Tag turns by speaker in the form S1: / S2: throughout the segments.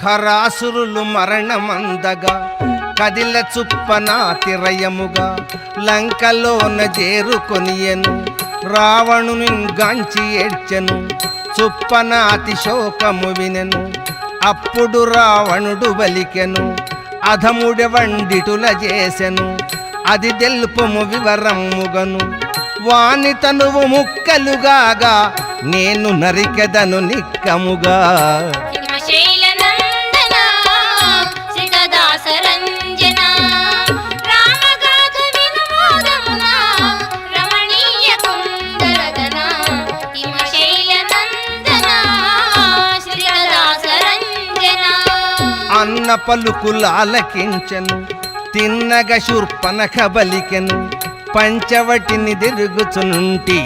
S1: ఖరాసురులు మరణమందగా కదిల చుప్పనా తిరయముగా లంకలోన చేరుకొనియెను రావణుని గాంచి ఏడ్చెను చుప్పన అతిశోకము వినెను అప్పుడు రావణుడు బలికెను అధముడెవండిటుల చేసెను అది తెలుపుము వివరముగను వాని తనువు ముక్కలుగాగా నేను నరికెదను నిక్కముగా అన్న పలుకులాలకించెను తిన్నగ శూర్పణఖ బలికెను పంచవటిని తిరుగుచునుంటి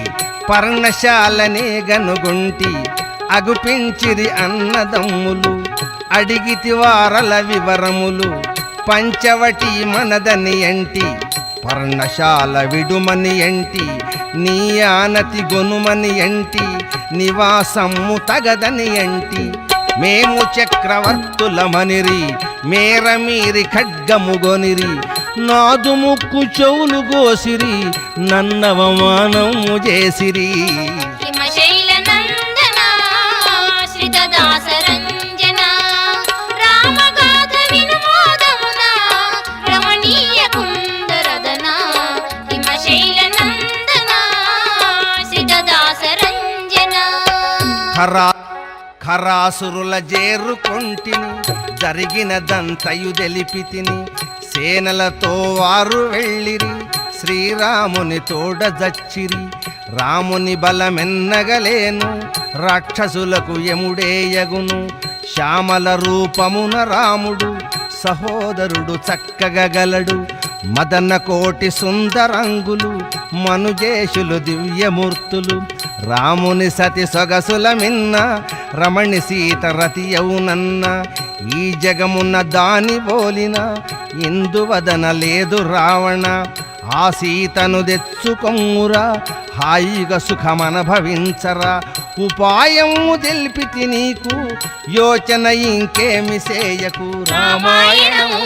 S1: పర్ణశాలనే గనుగుంటి అగుపించిరి అన్నదమ్ములు అడిగితి వారల వివరములు పంచవటి మనదని ఎంటి పర్ణశాల విడుమని ఎంటి నీ ఆనతి గొనుమని ఎంటి నివాసము తగదని ఎంటి మేము చక్రవర్తులమనిరి మేర మీరి ఖడ్గముగొనిరి నాదు ముక్కు చెవులు గోసిరి నన్నవమానము చేసిరి ఖరాసురుల జేరుకొంటిని జరిగినదంతయు తెలిపితిని సేనలతో వారు వెళ్ళిరి శ్రీరాముని తోడ జచ్చిరి రాముని బలమెన్నగలేను రాక్షసులకు యముడేయగును శ్యామల రూపమున రాముడు సహోదరుడు చక్కగలడు మదన కోటి సుందరంగులు మనుజేషులు దివ్యమూర్తులు రాముని సతి సొగసుల మిన్న రమణి సీత రతియౌనన్న ఈ జగమున్న దాని బోలిన ఇందువదన లేదు రావణ ఆ సీతను తెచ్చుకొమ్మురా హాయిగా సుఖమనుభవించరా ఉపాయము తెలిపితి నీకు యోచన ఇంకేమి సేయకు రామాయణము